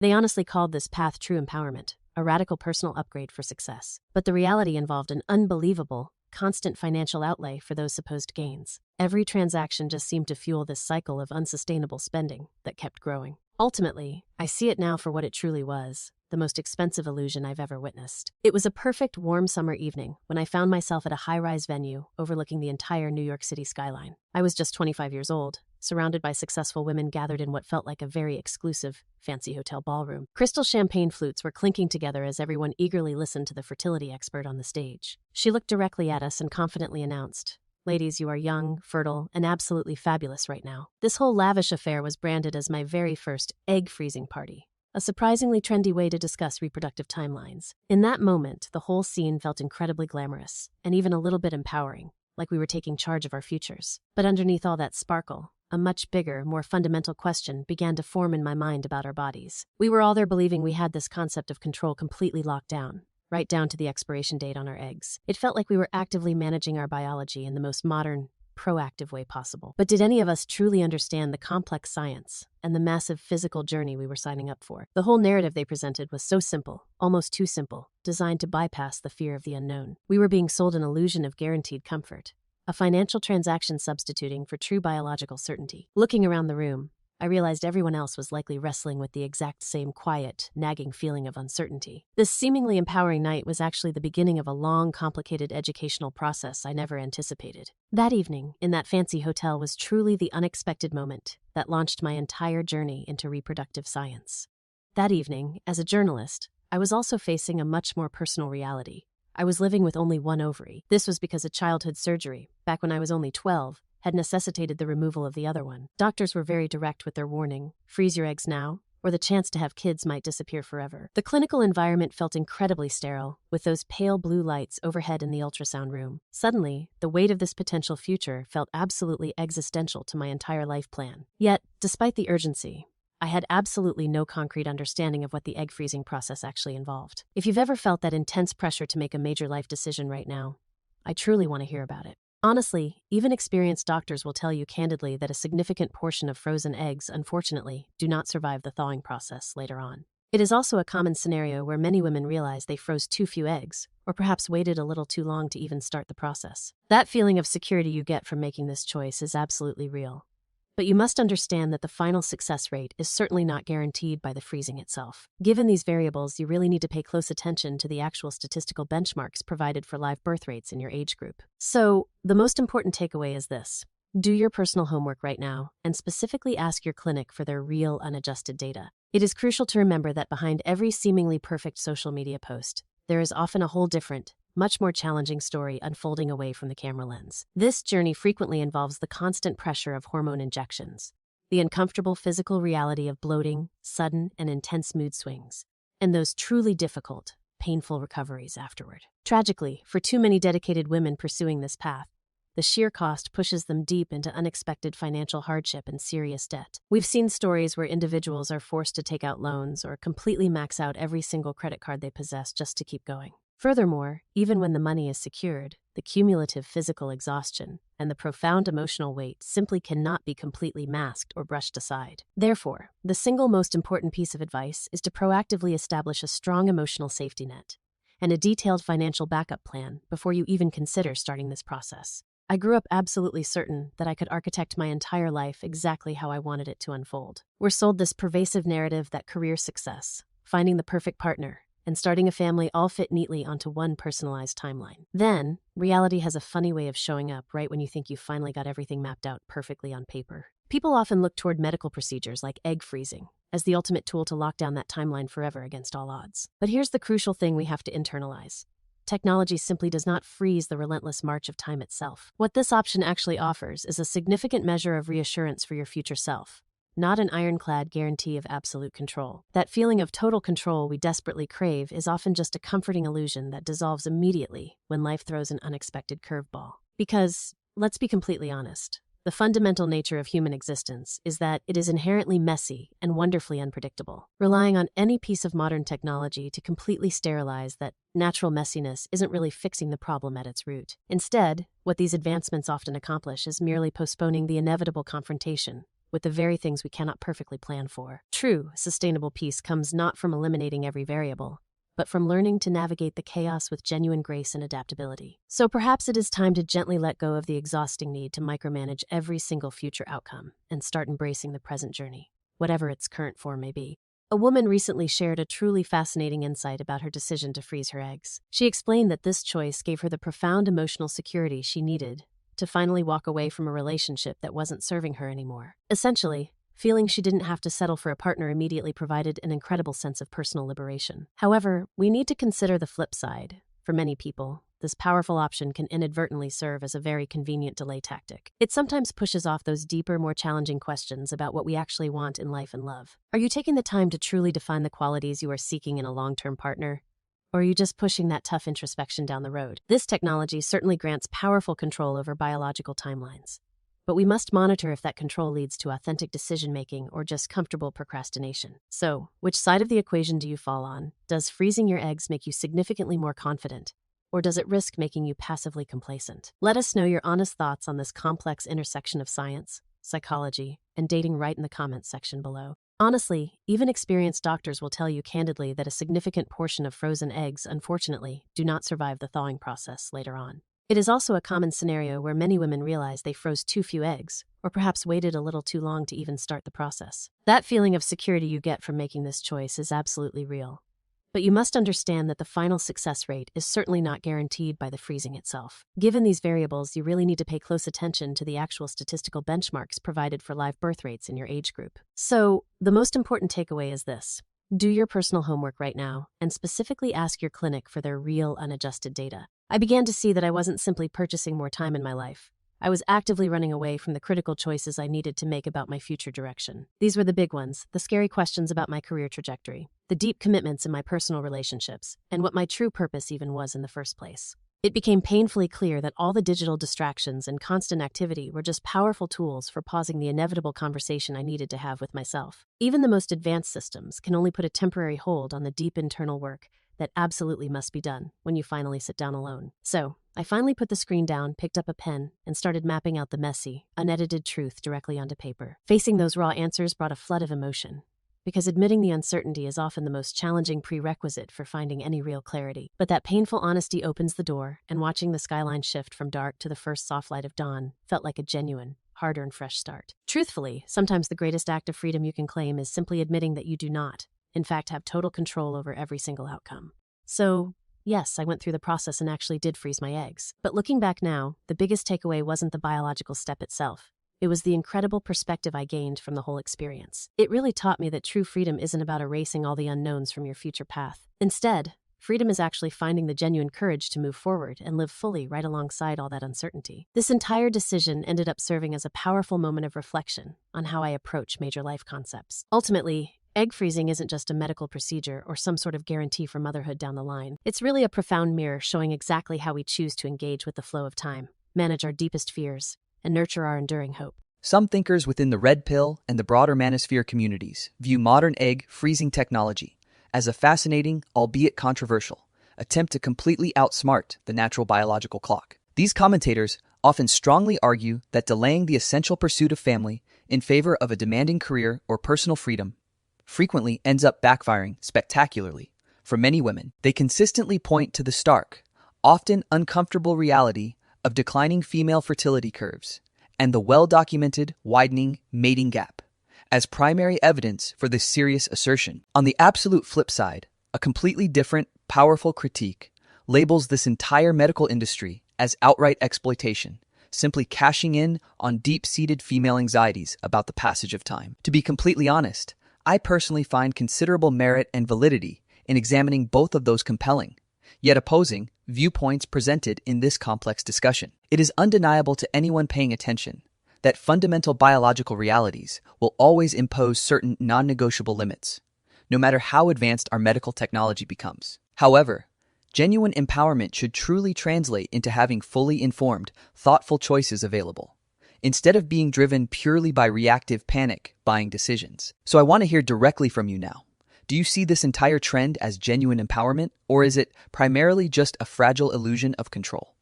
They honestly called this path true empowerment, a radical personal upgrade for success. But the reality involved an unbelievable, constant financial outlay for those supposed gains. Every transaction just seemed to fuel this cycle of unsustainable spending that kept growing. Ultimately, I see it now for what it truly was, the most expensive illusion I've ever witnessed. It was a perfect warm summer evening when I found myself at a high-rise venue overlooking the entire New York City skyline. I was just 25 years old, surrounded by successful women gathered in what felt like a very exclusive, fancy hotel ballroom. Crystal champagne flutes were clinking together as everyone eagerly listened to the fertility expert on the stage. She looked directly at us and confidently announced, "Ladies, you are young, fertile, and absolutely fabulous right now." This whole lavish affair was branded as my very first egg freezing party, a surprisingly trendy way to discuss reproductive timelines. In that moment, the whole scene felt incredibly glamorous, and even a little bit empowering, like we were taking charge of our futures. But underneath all that sparkle, a much bigger, more fundamental question began to form in my mind about our bodies. We were all there believing we had this concept of control completely locked down, right down to the expiration date on our eggs. It felt like we were actively managing our biology in the most modern, proactive way possible. But did any of us truly understand the complex science and the massive physical journey we were signing up for? The whole narrative they presented was so simple, almost too simple, designed to bypass the fear of the unknown. We were being sold an illusion of guaranteed comfort, a financial transaction substituting for true biological certainty. Looking around the room, I realized everyone else was likely wrestling with the exact same quiet, nagging feeling of uncertainty. This seemingly empowering night was actually the beginning of a long, complicated educational process I never anticipated. That evening, in that fancy hotel, was truly the unexpected moment that launched my entire journey into reproductive science. That evening, as a journalist, I was also facing a much more personal reality. I was living with only one ovary. This was because a childhood surgery, back when I was only 12, had necessitated the removal of the other one. Doctors were very direct with their warning, freeze your eggs now, or the chance to have kids might disappear forever. The clinical environment felt incredibly sterile, with those pale blue lights overhead in the ultrasound room. Suddenly, the weight of this potential future felt absolutely existential to my entire life plan. Yet, despite the urgency, I had absolutely no concrete understanding of what the egg freezing process actually involved. If you've ever felt that intense pressure to make a major life decision right now, I truly want to hear about it. Honestly, even experienced doctors will tell you candidly that a significant portion of frozen eggs, unfortunately, do not survive the thawing process later on. It is also a common scenario where many women realize they froze too few eggs, or perhaps waited a little too long to even start the process. That feeling of security you get from making this choice is absolutely real. But you must understand that the final success rate is certainly not guaranteed by the freezing itself. Given these variables, you really need to pay close attention to the actual statistical benchmarks provided for live birth rates in your age group. So, the most important takeaway is this. Do your personal homework right now, and specifically ask your clinic for their real unadjusted data. It is crucial to remember that behind every seemingly perfect social media post, there is often a whole different, much more challenging story unfolding away from the camera lens. This journey frequently involves the constant pressure of hormone injections, the uncomfortable physical reality of bloating, sudden and intense mood swings, and those truly difficult, painful recoveries afterward. Tragically, for too many dedicated women pursuing this path, the sheer cost pushes them deep into unexpected financial hardship and serious debt. We've seen stories where individuals are forced to take out loans or completely max out every single credit card they possess just to keep going. Furthermore, even when the money is secured, the cumulative physical exhaustion and the profound emotional weight simply cannot be completely masked or brushed aside. Therefore, the single most important piece of advice is to proactively establish a strong emotional safety net and a detailed financial backup plan before you even consider starting this process. I grew up absolutely certain that I could architect my entire life exactly how I wanted it to unfold. We're sold this pervasive narrative that career success, finding the perfect partner, and starting a family all fit neatly onto one personalized timeline. Then, reality has a funny way of showing up right when you think you've finally got everything mapped out perfectly on paper. People often look toward medical procedures like egg freezing as the ultimate tool to lock down that timeline forever against all odds. But here's the crucial thing we have to internalize. Technology simply does not freeze the relentless march of time itself. What this option actually offers is a significant measure of reassurance for your future self, not an ironclad guarantee of absolute control. That feeling of total control we desperately crave is often just a comforting illusion that dissolves immediately when life throws an unexpected curveball. Because, let's be completely honest, the fundamental nature of human existence is that it is inherently messy and wonderfully unpredictable. Relying on any piece of modern technology to completely sterilize that natural messiness isn't really fixing the problem at its root. Instead, what these advancements often accomplish is merely postponing the inevitable confrontation with the very things we cannot perfectly plan for. True, sustainable peace comes not from eliminating every variable, but from learning to navigate the chaos with genuine grace and adaptability. So perhaps it is time to gently let go of the exhausting need to micromanage every single future outcome and start embracing the present journey, whatever its current form may be. A woman recently shared a truly fascinating insight about her decision to freeze her eggs. She explained that this choice gave her the profound emotional security she needed to finally walk away from a relationship that wasn't serving her anymore. Essentially, feeling she didn't have to settle for a partner immediately provided an incredible sense of personal liberation. However, we need to consider the flip side. For many people, this powerful option can inadvertently serve as a very convenient delay tactic. It sometimes pushes off those deeper, more challenging questions about what we actually want in life and love. Are you taking the time to truly define the qualities you are seeking in a long-term partner? Or are you just pushing that tough introspection down the road? This technology certainly grants powerful control over biological timelines, but we must monitor if that control leads to authentic decision-making or just comfortable procrastination. So, which side of the equation do you fall on? Does freezing your eggs make you significantly more confident, or does it risk making you passively complacent? Let us know your honest thoughts on this complex intersection of science, psychology, and dating right in the comments section below. Honestly, even experienced doctors will tell you candidly that a significant portion of frozen eggs, unfortunately, do not survive the thawing process later on. It is also a common scenario where many women realize they froze too few eggs, or perhaps waited a little too long to even start the process. That feeling of security you get from making this choice is absolutely real. But you must understand that the final success rate is certainly not guaranteed by the freezing itself. Given these variables, you really need to pay close attention to the actual statistical benchmarks provided for live birth rates in your age group. So, the most important takeaway is this. Do your personal homework right now, and specifically ask your clinic for their real unadjusted data. I began to see that I wasn't simply purchasing more time in my life. I was actively running away from the critical choices I needed to make about my future direction. These were the big ones, the scary questions about my career trajectory, the deep commitments in my personal relationships, and what my true purpose even was in the first place. It became painfully clear that all the digital distractions and constant activity were just powerful tools for pausing the inevitable conversation I needed to have with myself. Even the most advanced systems can only put a temporary hold on the deep internal work that absolutely must be done when you finally sit down alone. So, I finally put the screen down, picked up a pen, and started mapping out the messy, unedited truth directly onto paper. Facing those raw answers brought a flood of emotion, because admitting the uncertainty is often the most challenging prerequisite for finding any real clarity. But that painful honesty opens the door, and watching the skyline shift from dark to the first soft light of dawn felt like a genuine, hard-earned fresh start. Truthfully, sometimes the greatest act of freedom you can claim is simply admitting that you do not, in fact, have total control over every single outcome. So, yes, I went through the process and actually did freeze my eggs. But looking back now, the biggest takeaway wasn't the biological step itself. It was the incredible perspective I gained from the whole experience. It really taught me that true freedom isn't about erasing all the unknowns from your future path. Instead, freedom is actually finding the genuine courage to move forward and live fully right alongside all that uncertainty. This entire decision ended up serving as a powerful moment of reflection on how I approach major life concepts. Ultimately, egg freezing isn't just a medical procedure or some sort of guarantee for motherhood down the line. It's really a profound mirror showing exactly how we choose to engage with the flow of time, manage our deepest fears, and nurture our enduring hope. Some thinkers within the Red Pill and the broader Manosphere communities view modern egg freezing technology as a fascinating, albeit controversial, attempt to completely outsmart the natural biological clock. These commentators often strongly argue that delaying the essential pursuit of family in favor of a demanding career or personal freedom frequently ends up backfiring spectacularly for many women. They consistently point to the stark, often uncomfortable reality of declining female fertility curves and the well-documented widening mating gap as primary evidence for this serious assertion. On the absolute flip side, a completely different, powerful critique labels this entire medical industry as outright exploitation, simply cashing in on deep-seated female anxieties about the passage of time. To be completely honest, I personally find considerable merit and validity in examining both of those compelling, yet opposing, viewpoints presented in this complex discussion. It is undeniable to anyone paying attention that fundamental biological realities will always impose certain non-negotiable limits, no matter how advanced our medical technology becomes. However, genuine empowerment should truly translate into having fully informed, thoughtful choices available, instead of being driven purely by reactive panic buying decisions. So I want to hear directly from you now. Do you see this entire trend as genuine empowerment, or is it primarily just a fragile illusion of control?